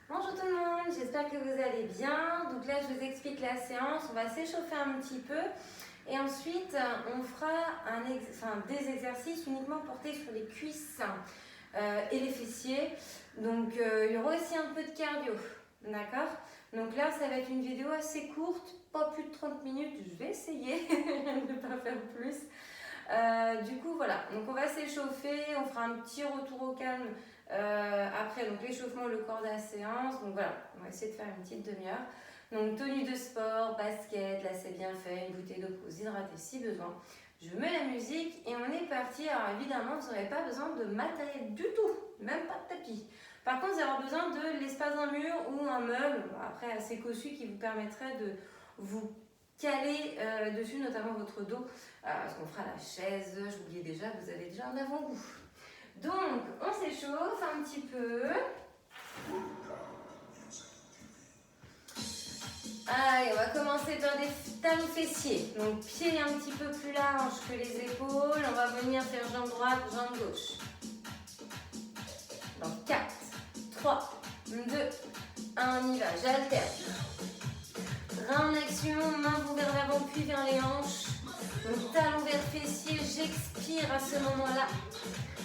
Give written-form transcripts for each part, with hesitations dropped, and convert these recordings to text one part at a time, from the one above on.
Bonjour tout le monde, j'espère que vous allez bien. Donc là, je vous explique la séance. On va s'échauffer un petit peu et ensuite, on fera des exercices uniquement portés sur les cuisses et les fessiers. Donc, il y aura aussi un peu de cardio, d'accord? Donc là, ça va être une vidéo assez courte, pas plus de 30 minutes. Je vais essayer de ne pas faire plus. Du coup, voilà. Donc, on va s'échauffer. On fera un petit retour au calme. Après, donc l'échauffement, le corps de la séance. Donc voilà, on va essayer de faire une petite demi-heure. Donc tenue de sport, basket, là c'est bien fait, une bouteille d'eau pour vous hydrater si besoin. Je mets la musique et on est parti. Alors évidemment, vous n'aurez pas besoin de matériel du tout, même pas de tapis. Par contre, vous allez avoir besoin de l'espace d'un mur ou un meuble, après assez cossu, qui vous permettrait de vous caler dessus, notamment votre dos. Parce qu'on fera la chaise, j'oubliais déjà, vous avez déjà un avant-goût. Donc, on s'échauffe un petit peu. Allez, on va commencer par des talons fessiers. Donc, pieds un petit peu plus larges que les épaules. On va venir faire jambe droite, jambe gauche. Donc, 4, 3, 2, 1, on y va. J'alterne. Bras en action, main vers l'avant puis vers les hanches. Donc, talon vers fessier, j'expire à ce moment-là.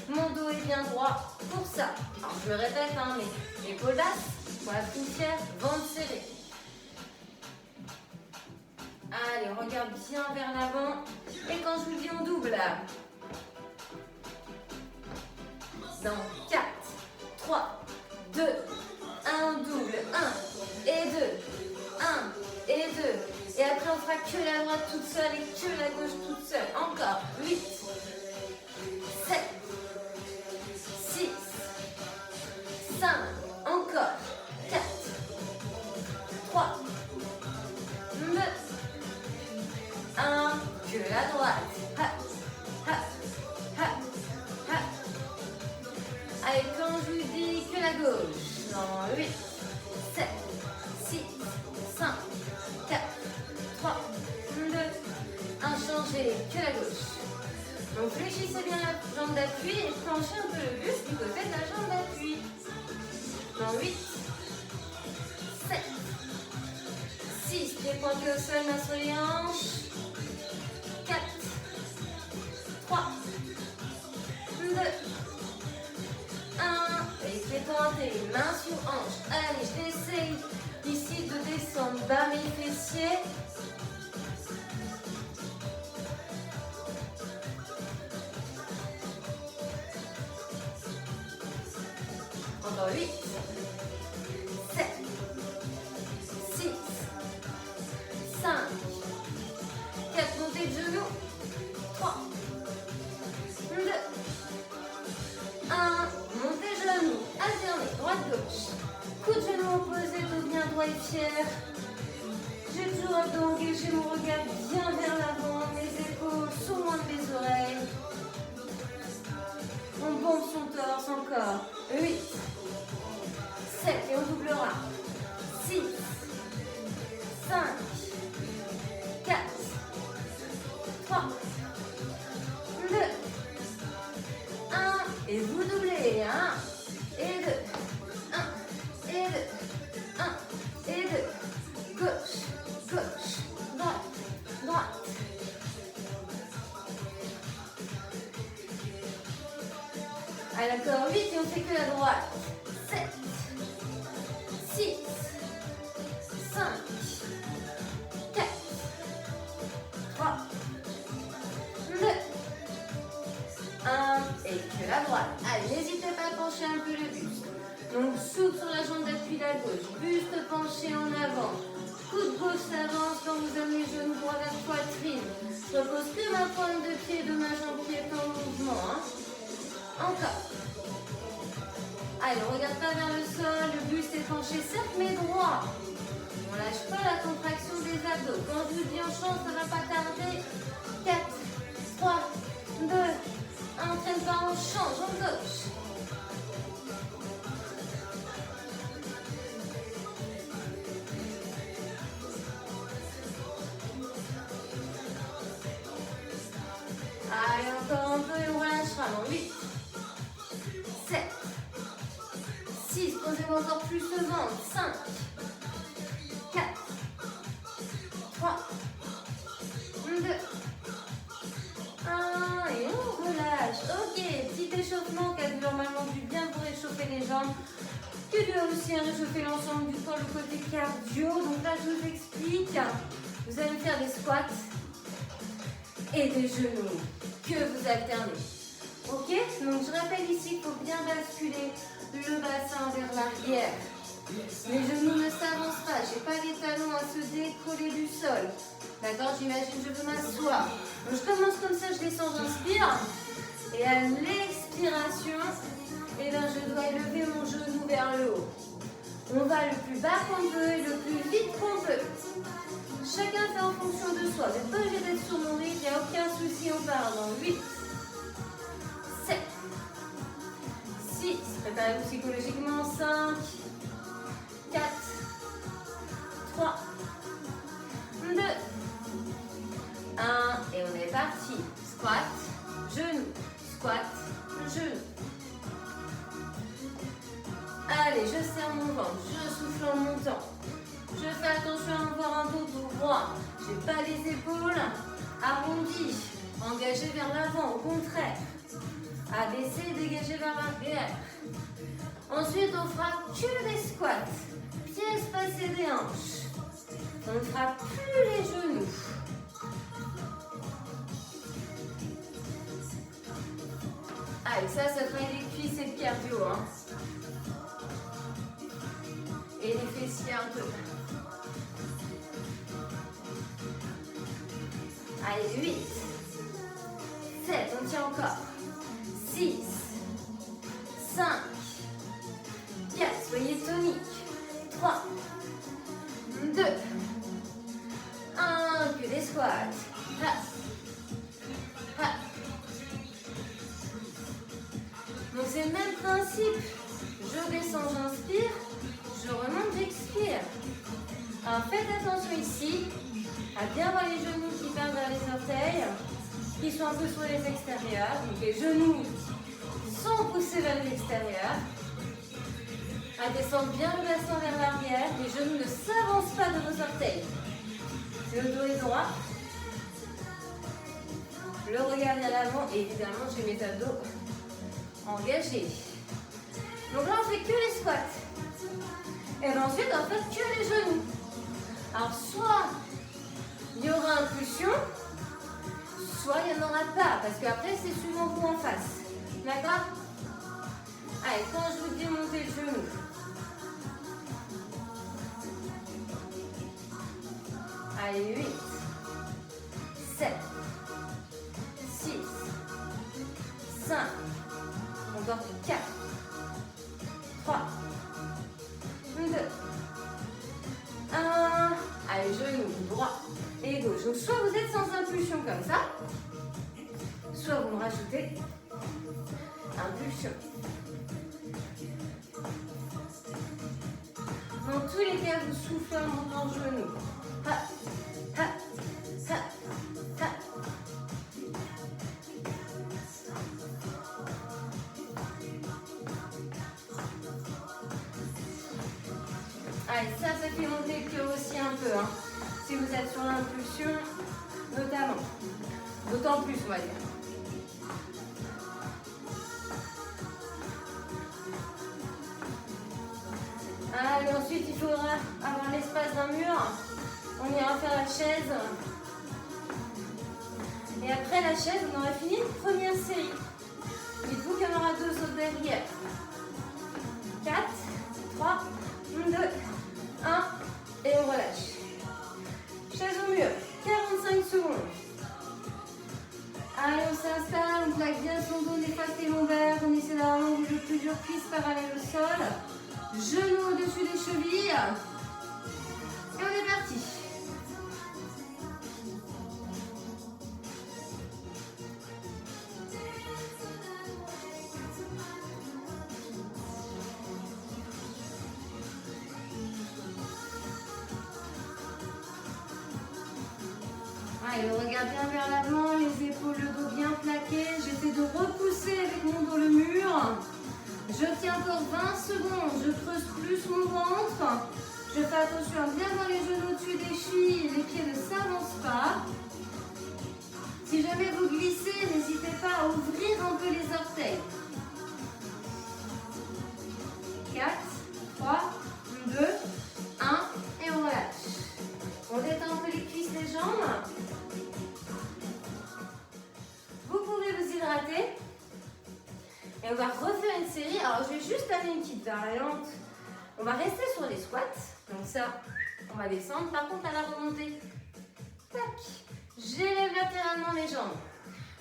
Mon dos est bien droit pour ça. Alors je me répète, mais épaules basses, poitrine fière, ventre serré. Allez, on regarde bien vers l'avant. Et quand je vous dis on double, dans 4, 3, 2, 1, double. 1 et 2, 1 et 2. Et après on fera que la droite toute seule et que la gauche toute seule. Encore, 8, 7, 5, encore, 4, 3, 2, 1, que la droite. Ha, ha, ha, ha. Allez, quand je vous dis que la gauche, dans 8, 7, 6, 5, 4, 3, 2, 1, changez, que la gauche. Donc fléchissez bien la jambe d'appui et penchez un peu le buste du côté de la jambe d'appui. Dans 8, 7, 6, pieds pointés au sol, main sur les hanches. 4, 3, 2, 1. Et pieds pointés, main sur hanche. Allez, j'essaye ici de descendre bas mes fessiers. Encore 8, 7, 6, 5, 4, montée de genoux, 3, 2, 1, montée genoux, alternez, droite-gauche, coup de genou opposé, dos bien droit et fier. J'ai toujours abdos engagés, mon regard bien vers l'avant, mes épaules sont loin de mes oreilles. On bombe son torse, encore, 8, 7, et on doublera. 6, 5, 4, 3, 2, 1. Et vous doublez. 1 et 2. 1 et 2. 1 et 2. Gauche, gauche, droite, droite. Allez, encore 8 et on fait que la droite. 7, 6, 5, 4, 3, 2, 1. Et que la droite. Allez, n'hésitez pas à pencher un peu le buste. Donc, souple sur la jambe d'appui la gauche. Buste penché en avant. Coude gauche s'avance quand vous amenez le genou droit vers poitrine. Je repose que ma pointe de pied de ma jambe qui est en mouvement. Encore. Allez, on ne regarde pas vers le sol, le buste est penché, certes mais droit. On ne lâche pas la contraction des abdos. Quand je vous dis on change, ça ne va pas tarder. 4, 3, 2, 1, traîne pas, on change, en gauche. Allez, encore un peu et on relâchera. Dans 8, 7, 6, posez j'aime encore plus le ventre. 5, 4, 3, 2, 1 et on relâche. Ok, petit échauffement qui a normalement du bien pour réchauffer les jambes. Qui doit aussi réchauffer l'ensemble du corps, le côté cardio. Donc là, je vous explique. Vous allez faire des squats et des genoux que vous alternez. Ok? Donc je rappelle ici qu'il faut bien basculer le bassin vers l'arrière. Les genoux ne s'avancent pas. Je n'ai pas les talons à se décoller du sol. D'accord? J'imagine je veux m'asseoir. Donc je commence comme ça, je descends, j'inspire. Et à l'expiration, eh bien, je dois élever mon genou vers le haut. On va le plus bas qu'on peut et le plus vite qu'on peut. Chacun fait en fonction de soi. Vous n'êtes pas obligé d'être sur mon rythme, il n'y a aucun souci, on part dans 8, 7, 6, préparez-vous psychologiquement, 5, 4, 3, 2, 1, et on est parti. Squat, genou, squat, genou. Allez, je serre mon ventre, je souffle en montant. Je fais attention à avoir un dos droit. Je n'ai pas les épaules arrondies, engagées vers l'avant, au contraire. Abaisser, dégager vers l'arrière. Ensuite, on fera que des squats. Pieds espacés des hanches. On ne fera plus les genoux. Allez, ça travaille les cuisses et le cardio. Hein. Et les fessiers un peu. Allez, 8, 7, on tient encore. 6, 5, 4, soyez toniques. 3, 2, 1, que des squats. Ha. Ha. Donc c'est le même principe. Je descends, j'inspire. Je remonte, j'expire. Alors faites attention ici à bien voir les genoux qui partent vers les orteils, qui sont un peu sur les extérieurs. Donc les genoux sont poussés vers l'extérieur. À descendre bien le bassin vers l'arrière. Les genoux ne s'avancent pas de vos orteils. Le dos est droit. Le regard vers l'avant. Et évidemment, j'ai mes abdos engagés. Donc là, on fait que les squats. Et bien ensuite, on fait que les genoux. Alors, soit il y aura impulsion, soit il n'y en aura pas. Parce qu'après, c'est suivant vous en face. D'accord? Allez, quand je vous dis monter le genou. Allez, 8, 7, 6, 5, encore 4, 3, 2, 1. Allez, genou droit et gauche. Donc, soit vous êtes sans impulsion comme ça, soit vous me rajoutez impulsion. Dans tous les cas, vous soufflez en montant le genou. Ha, ha, ha, ha. Allez, ça fait monter le cœur aussi un peu. Hein. Si vous êtes sur l'impulsion, notamment. D'autant plus, on va dire. Allez, ensuite, il faudra avoir l'espace d'un mur. On ira faire la chaise. Et après la chaise, on aura fini une première série. Dites-vous qu'il y en aura 2 autres derrière. 4, 3, 2, 1. Et on relâche. Chaise au mur. 45 secondes. Allez, on s'installe. On plaque bien son dos, on efface les lombaires. On essaie d'avoir l'angle de plusieurs cuisses parallèles au sol. Genoux au-dessus des chevilles. Et on est parti. Allez, on regarde bien vers l'avant, les épaules, le dos bien plaqué. J'essaie de repousser avec mon dos le mur. Je tiens encore 20 secondes. Je creuse plus mon ventre. Je fais attention à bien avoir les genoux au-dessus des chevilles. Les pieds ne s'avancent pas. Si jamais vous glissez, n'hésitez pas à ouvrir un peu les orteils. 4, 3, 2, 1 et on relâche. On détend un peu les cuisses, les jambes. Vous pouvez vous hydrater. Et on va refaire une série. Alors je vais juste amener une petite variante. On va rester sur les squats. Donc ça, on va descendre. Par contre, à la remontée, tac, j'élève latéralement les jambes.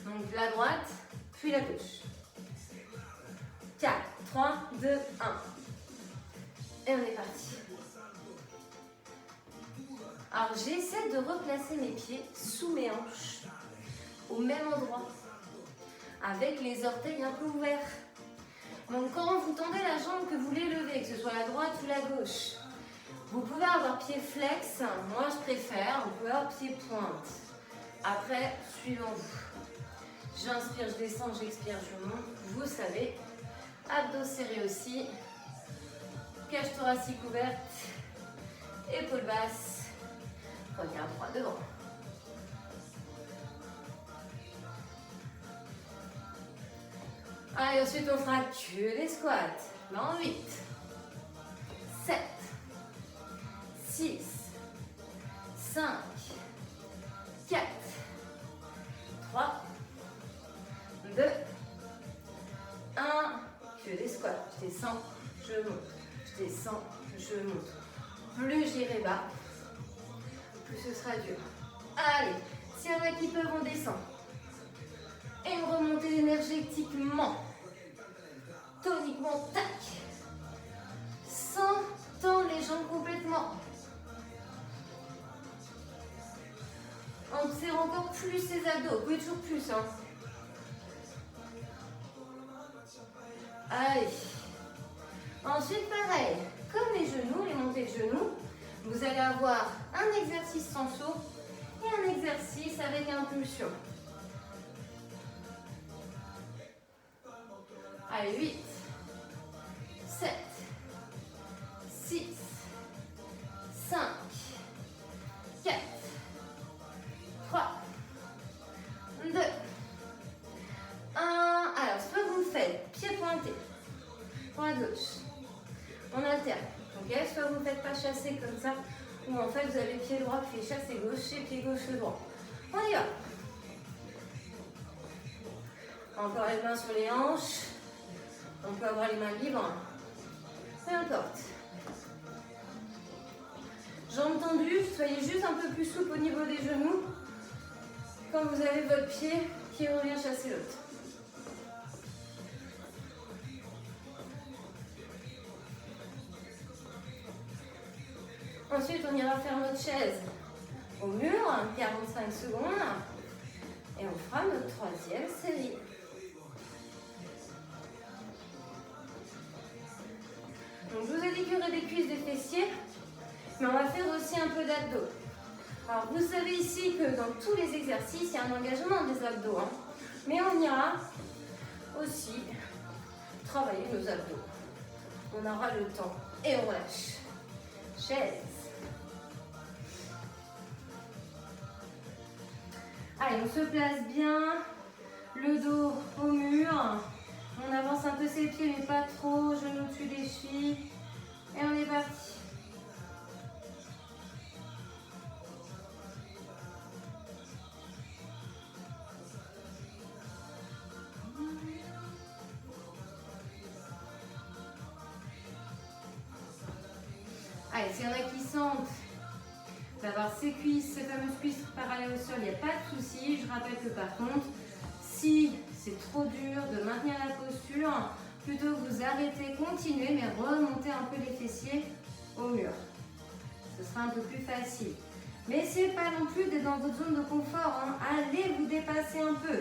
Donc la droite, puis la gauche. 4, 3, 2, 1. Et on est parti. Alors j'essaie de replacer mes pieds sous mes hanches, au même endroit, avec les orteils un peu ouverts. Donc quand vous tendez la jambe que vous voulez lever, que ce soit la droite ou la gauche, vous pouvez avoir pied flex, moi je préfère, vous pouvez avoir pied pointe. Après, suivant vous. J'inspire, je descends, j'expire, je monte, vous savez. Abdos serrés aussi. Cage thoracique ouverte. Épaules basses. Regard droit devant. Allez, ensuite on fera que des squats. Dans 8, 7, 6, 5, 4, 3, 2, 1. Que des squats. Je descends, je monte. Je descends, je monte. Plus j'irai bas, plus ce sera dur. Allez, s'il y en a qui peuvent, on descend. Et une remontée énergétiquement. Toniquement, tac. Sans tendre les jambes complètement. On serre encore plus ses abdos. Vous pouvez toujours plus, hein. Allez. Ensuite, pareil. Comme les genoux, les montées de genoux, vous allez avoir un exercice sans saut et un exercice avec impulsion. Allez, 8, 7, 6, 5, 4, 3, 2, 1. Alors, soit vous faites pied pointé pour la gauche, on alterne, ok? Soit vous ne faites pas chasser comme ça, ou en fait vous avez pied droit qui fait chasser gauche et pied gauche droit. On y va. Encore les mains sur les hanches. On peut avoir les mains libres. Peu importe. Jambes tendues, soyez juste un peu plus souple au niveau des genoux. Quand vous avez votre pied qui revient chasser l'autre. Ensuite, on ira faire notre chaise au mur, 45 secondes. Et on fera notre troisième série. Donc, je vous ai dit qu'il y aurait des cuisses, des fessiers, mais on va faire aussi un peu d'abdos. Alors, vous savez ici que dans tous les exercices, il y a un engagement des abdos. Hein. Mais on ira aussi travailler nos abdos. On aura le temps et on lâche. Chaise. Allez, on se place bien, le dos au mur. On avance un peu ses pieds, mais pas trop, genoux au-dessus des chevilles. Et on est parti. Allez, s'il y en a qui sentent d'avoir ces cuisses, ces fameuses cuisses parallèles au sol, il n'y a pas de souci. Je rappelle que par contre, si c'est trop dur de maintenir la posture, plutôt vous arrêtez, continuez, mais remontez un peu les fessiers au mur. Ce sera un peu plus facile. Mais c'est pas non plus d'être dans votre zone de confort. Hein. Allez vous dépasser un peu.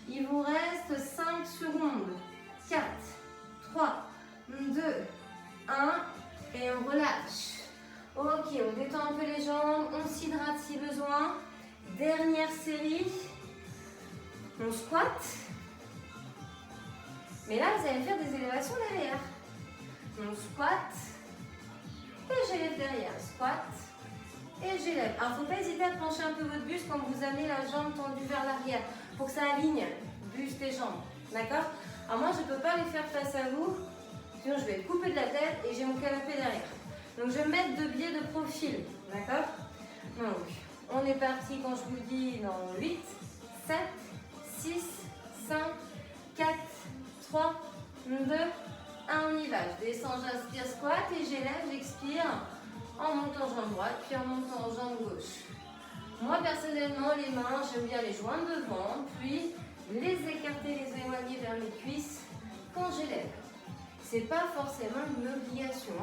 Il vous reste 5 secondes. 4, 3, 2, 1. Et on relâche. Ok, on détend un peu les jambes. On s'hydrate si besoin. Dernière série. On squatte. Mais là, vous allez faire des élévations derrière. Donc squat, et j'élève derrière. Squat, et j'élève. Alors, il ne faut pas hésiter à pencher un peu votre buste quand vous amenez la jambe tendue vers l'arrière, pour que ça aligne buste et jambes. D'accord? Alors moi, je ne peux pas les faire face à vous, sinon je vais être coupée de la tête et j'ai mon canapé derrière. Donc, je vais me mettre de biais de profil. D'accord? Donc, on est parti quand je vous dis dans 8, 7, 6, 5, 4, 3, 2, 1, on y va. Je descends, j'inspire, squat et j'élève, j'expire en montant jambe droite, puis en montant jambe gauche. Moi, personnellement, les mains, j'aime bien les joindre devant, puis les écarter, les éloigner vers mes cuisses quand j'élève. Ce n'est pas forcément une obligation.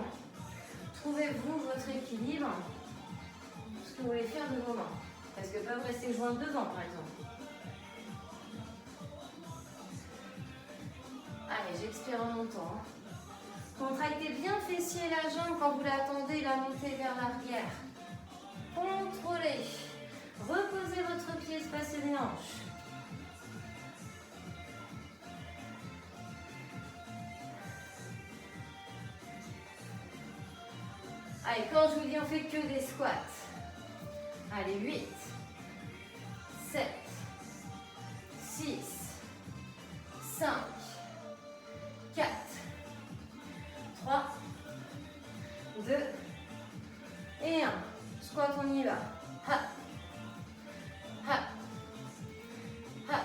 Trouvez-vous votre équilibre, ce que vous voulez faire de vos mains. Parce que peuvent rester joints devant, par exemple. Allez, j'expire en montant. Contractez bien le fessier et la jambe quand vous l'attendez, la montée vers l'arrière. Contrôlez. Reposez votre pied, espacez les hanches. Allez, quand je vous dis on fait que des squats. Allez, 8, 7, 6, 5, 4, 3, 2 et 1. Squat, on y va. Ha. Ha. Ha.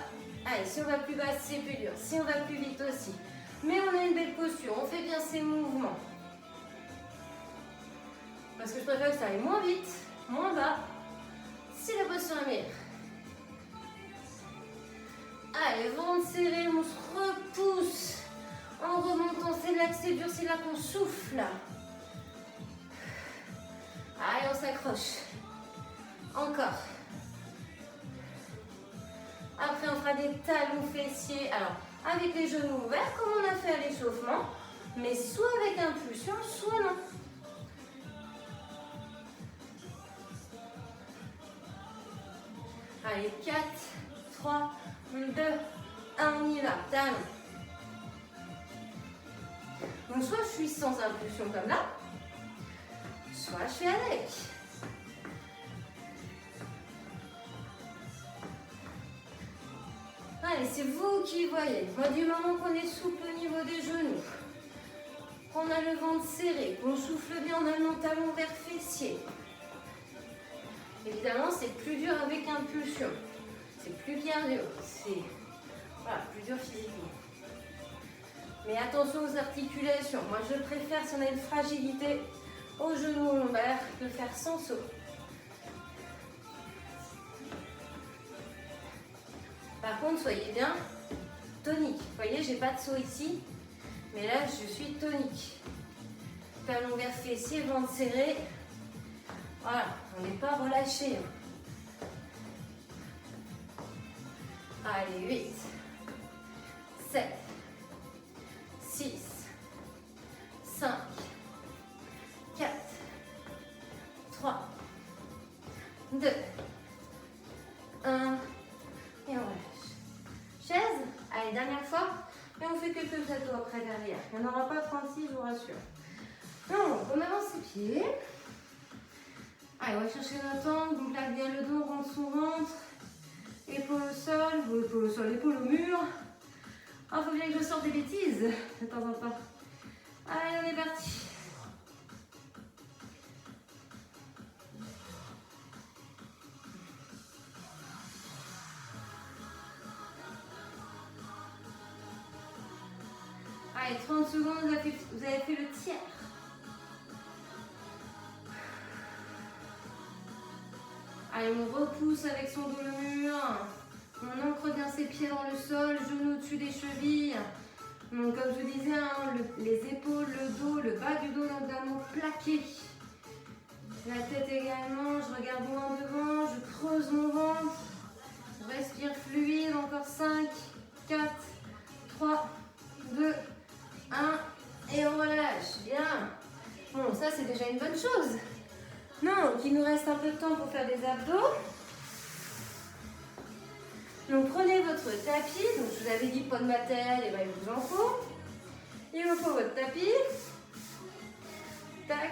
Allez, si on va plus bas, c'est plus dur. Si on va plus vite aussi. Mais on a une belle posture. On fait bien ces mouvements. Parce que je préfère que ça aille moins vite, moins bas. Si la posture est meilleure. Allez, ventre serré, on se repousse. En remontant, c'est là que c'est dur, c'est là qu'on souffle. Allez, on s'accroche. Encore. Après, on fera des talons fessiers. Alors, avec les genoux ouverts, comme on a fait à l'échauffement, mais soit avec impulsion, soit non. Allez, 4, 3, 2, 1, on y va. Talons. Donc, soit je suis sans impulsion comme là, soit je fais avec. Allez, c'est vous qui voyez. Moi, du moment qu'on est souple au niveau des genoux, qu'on a le ventre serré, qu'on souffle bien en amenant talon vers fessier. Évidemment, c'est plus dur avec impulsion. C'est plus cardio. C'est voilà, plus dur physiquement. Mais attention aux articulations. Moi, je préfère, si on a une fragilité aux genoux lombaires, de faire sans saut. Par contre, soyez bien tonique. Vous voyez, j'ai pas de saut ici, mais là, je suis tonique. Talon vers fessier, ventre serré. Voilà, on n'est pas relâché. Allez, 8, 7, 6, 5, 4, 3, 2, 1, et on relâche. Chaise, allez, dernière fois, et on fait quelques plateaux après derrière. Il n'y en aura pas 36, je vous rassure. Donc, on avance ses pieds. Allez, on va chercher notre angle, donc là, bien le dos, rentre son ventre. Épaule au sol, épaule au mur. Ah, faut bien que je sorte des bêtises de temps en temps. Allez, on est parti. Allez, 30 secondes, vous avez fait le tiers. Allez, on repousse avec son dos le mur. On ancre bien ses pieds dans le sol, genoux au-dessus des chevilles. Donc, comme je vous disais, hein, les épaules, le dos, le bas du dos notamment plaqué. La tête également, je regarde loin devant, je creuse mon ventre. Je respire fluide, encore 5, 4, 3, 2, 1. Et on relâche, bien. Bon, ça c'est déjà une bonne chose. Non, il nous reste un peu de temps pour faire des abdos. Donc prenez votre tapis, donc je vous avais dit pas de matériel, et bien il vous en faut. Il vous faut votre tapis. Tac,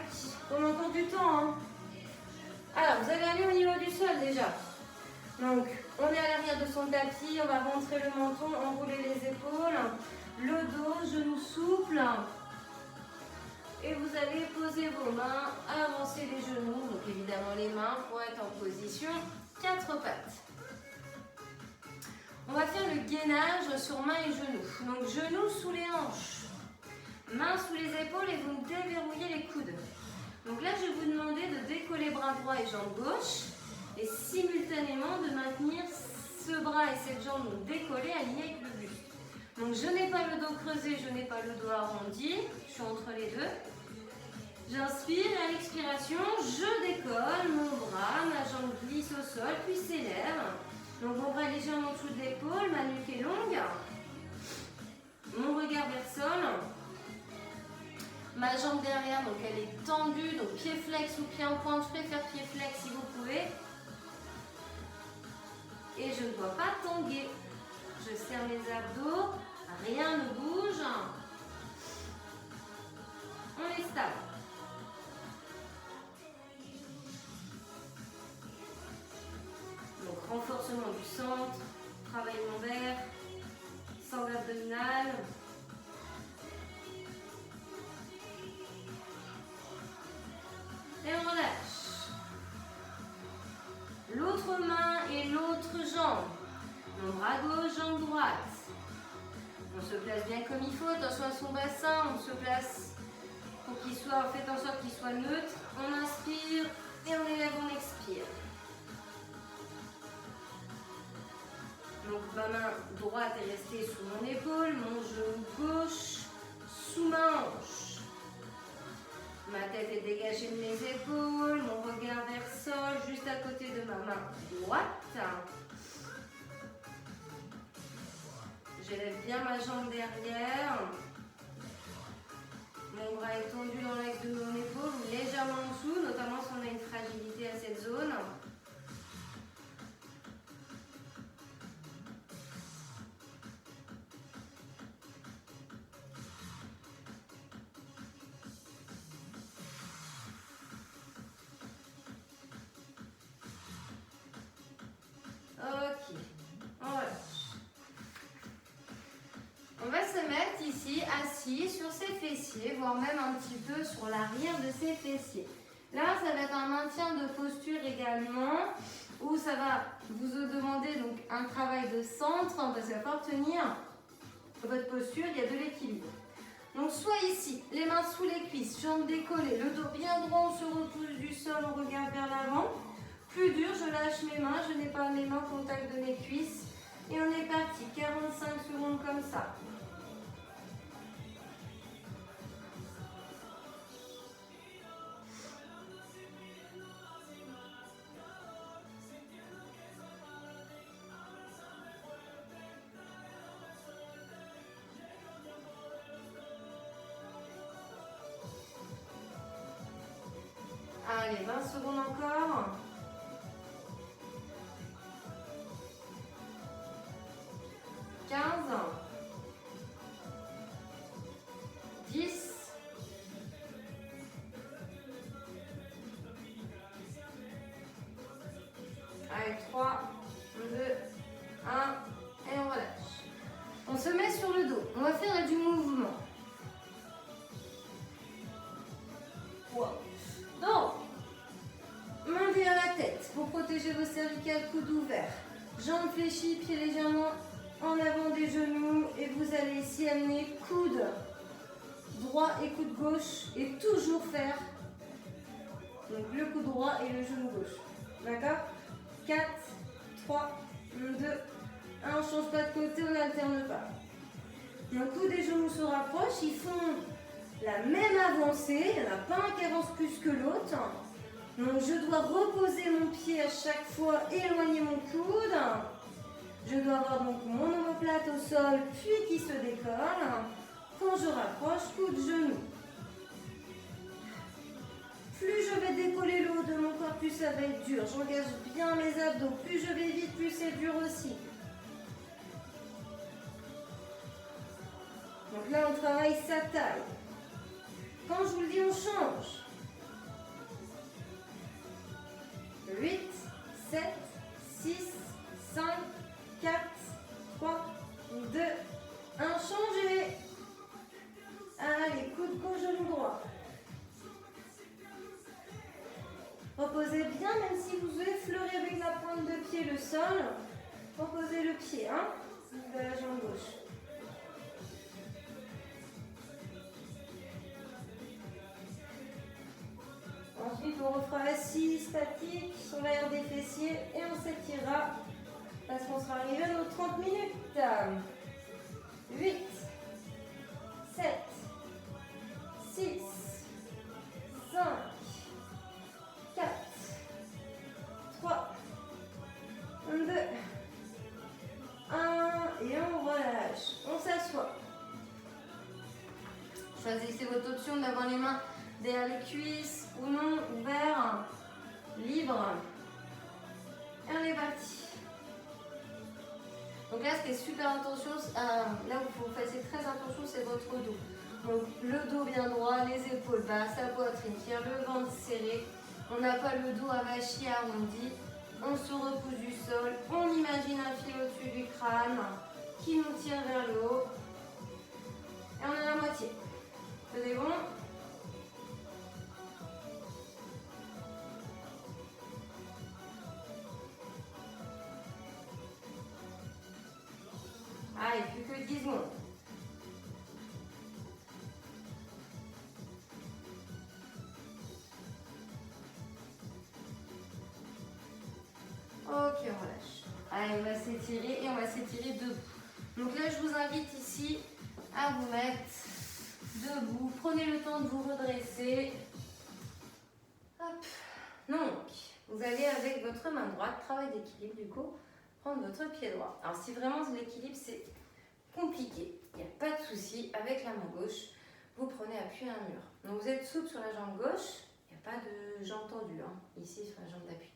on a encore du temps. Hein. Alors vous allez aller au niveau du sol déjà. Donc on est à l'arrière de son tapis, on va rentrer le menton, enrouler les épaules, le dos, genoux souples. Et vous allez poser vos mains, avancer les genoux, donc évidemment les mains pour être en position 4 pattes. On va faire le gainage sur mains et genoux. Donc genoux sous les hanches, mains sous les épaules et vous déverrouillez les coudes. Donc là, je vais vous demander de décoller bras droit et jambe gauche et simultanément de maintenir ce bras et cette jambe décollés alignés avec le buste. Donc je n'ai pas le dos creusé, je n'ai pas le dos arrondi, je suis entre les deux. J'inspire et à l'expiration, je décolle mon bras, ma jambe glisse au sol, puis s'élève. Donc mon bras légèrement en dessous de l'épaule, ma nuque est longue. Mon regard vers le sol. Ma jambe derrière, donc elle est tendue, donc pied flex ou pied en pointe. Je préfère pied flex si vous pouvez. Et je ne dois pas tanguer. Je serre mes abdos, rien ne bouge. On est stable. Donc renforcement du centre, travail lombaire, sangle abdominale. Et on relâche. L'autre main et l'autre jambe. Mon bras gauche, jambe droite. On se place bien comme il faut, attention à son bassin, on se place pour qu'il soit, faites en sorte qu'il soit neutre. On inspire et on élève, on expire. Donc ma main droite est restée sous mon épaule, mon genou gauche sous ma hanche. Ma tête est dégagée de mes épaules, mon regard vers le sol, juste à côté de ma main droite. J'élève bien ma jambe derrière. Mon bras est tendu dans l'axe de mon épaule ou légèrement en dessous, notamment si on a une fragilité à cette zone. Ok, on relâche. On va se mettre ici assis sur ses fessiers, voire même un petit peu sur l'arrière de ses fessiers. Là, ça va être un maintien de posture également, où ça va vous demander donc un travail de centre, parce qu'il va falloir tenir votre posture, il y a de l'équilibre. Donc soit ici, les mains sous les cuisses, jambes décollées, le dos bien droit, on se repousse du sol, on regarde vers l'avant. Plus dur, je lâche mes mains, je n'ai pas mes mains au contact de mes cuisses. Et on est parti, 45 secondes comme ça. Allez, 20 secondes encore. 15, 10, 3, 2, 1, et on relâche. On se met sur le dos. On va faire du mouvement. Donc, main derrière la tête pour protéger vos cervicales, coudes ouverts. Jambes fléchies, pieds légèrement en avant des genoux. Et vous allez ici amener coude droit et coude gauche. Et toujours faire donc, le coude droit et le genou gauche. D'accord? 4, 3, 2, 1. On ne change pas de côté, on n'alterne pas. Donc, coude et genoux se rapprochent. Ils font la même avancée. Il n'y en a pas un qui avance plus que l'autre. Donc, je dois reposer mon pied à chaque fois, éloigner mon coude. Je dois avoir donc mon omoplate au sol, puis qui se décolle. Quand je rapproche, coude, genou. Plus je vais décoller le haut de mon corps, plus ça va être dur. J'engage bien mes abdos. Plus je vais vite, plus c'est dur aussi. Donc là, on travaille sa taille. Quand je vous le dis, on change. 8, 7, 6, 5, 4, 3, 2, 1. Changez. Allez, coude gauche, genou droit. Reposez bien, même si vous effleurez avec la pointe de pied le sol. Reposez le pied de la jambe gauche. Ensuite, on refera assis, statique, sur l'arrière des fessiers et on s'étirera parce qu'on sera arrivé à nos 30 minutes. 8, 7, 6, 5, 4, 3, 2, 1 et on relâche. On s'assoit. Choisissez votre option d'avoir les mains derrière les cuisses ou non, ouverts, libres. Et on est parti. Donc là, ce qui est super attention, là où vous fassiez très attention, c'est votre dos. Donc le dos bien droit, les épaules basses, la poitrine fière, le ventre serré. On n'a pas le dos avachi, arrondi. On se repousse du sol. On imagine un fil au-dessus du crâne qui nous tire vers le haut. Et on est à la moitié. C'est bon? Allez, plus que 10 secondes. Ok, on relâche. Allez, on va s'étirer et on va s'étirer debout. Donc là, je vous invite ici à vous mettre debout. Prenez le temps de vous redresser. Hop. Donc, vous allez avec votre main droite, travail d'équilibre du coup, prendre votre pied droit. Alors si vraiment l'équilibre c'est compliqué, il n'y a pas de souci, avec la main gauche, vous prenez appui à un mur. Donc vous êtes souple sur la jambe gauche, il n'y a pas de jambe tendue, ici sur la jambe d'appui.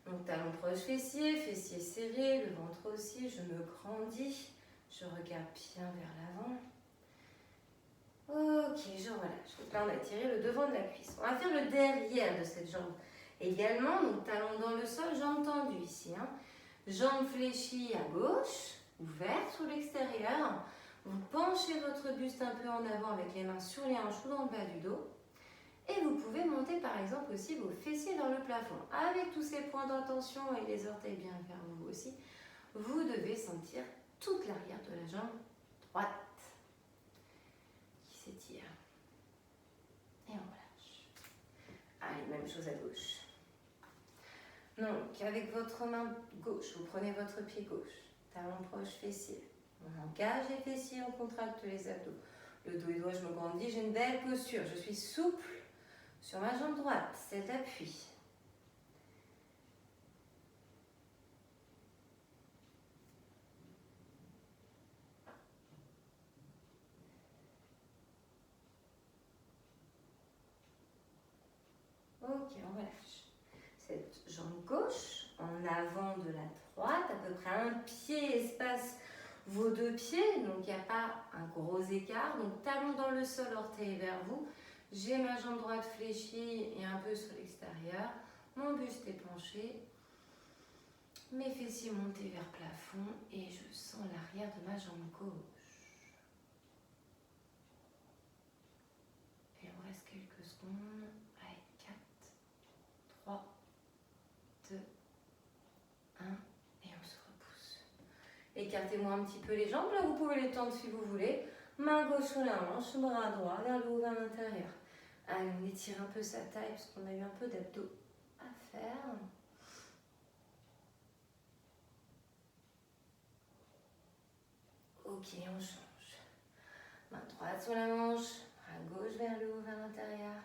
Donc talon proche fessier, fessier serré, le ventre aussi, je me grandis, je regarde bien vers l'avant. Ok, je relâche. Donc là on a tiré le devant de la cuisse. On va faire le derrière de cette jambe. Également, donc talon dans le sol, jambe tendue ici. Jambe fléchie à gauche, ouverte sur l'extérieur. Vous penchez votre buste un peu en avant avec les mains sur les hanches ou dans le bas du dos. Et vous pouvez monter par exemple aussi vos fessiers dans le plafond. Avec tous ces points d'intention et les orteils bien vers vous aussi, vous devez sentir toute l'arrière de la jambe droite qui s'étire. Et on relâche. Allez, même chose à gauche. Donc, avec votre main gauche, vous prenez votre pied gauche, talon proche fessier. On engage les fessiers, on contracte les abdos. Le dos et doigts, je me grandis, j'ai une belle posture. Je suis souple sur ma jambe droite, cet appui. Ok, on relâche. Cette jambe gauche en avant de la droite, à peu près un pied espace vos deux pieds, donc il n'y a pas un gros écart. Donc talon dans le sol, orteil vers vous. J'ai ma jambe droite fléchie et un peu sur l'extérieur. Mon buste est penché. Mes fessiers montés vers plafond et je sens l'arrière de ma jambe gauche. Et on reste quelques secondes. Allez, 4, 3, 2, 1 et on se repousse. Écartez-moi un petit peu les jambes, là vous pouvez les tendre si vous voulez. Main gauche sur la hanche, bras droit vers le haut, vers l'intérieur. Allez, on étire un peu sa taille parce qu'on a eu un peu d'abdos à faire. Ok, on change. Main droite sur la hanche, bras gauche vers le haut, vers l'intérieur.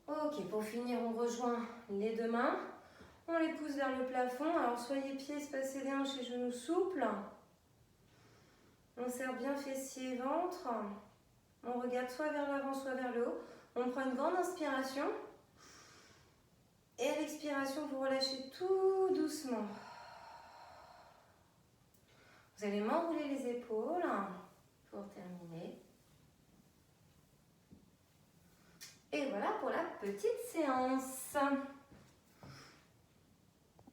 Ok, pour finir, on rejoint les deux mains. On les pousse vers le plafond. Alors, soyez pieds espacés des hanches et genoux souples. On serre bien fessiers et ventre. On regarde soit vers l'avant, soit vers le haut. On prend une grande inspiration. Et à l'expiration, vous relâchez tout doucement. Vous allez m'enrouler les épaules pour terminer. Et voilà pour la petite séance.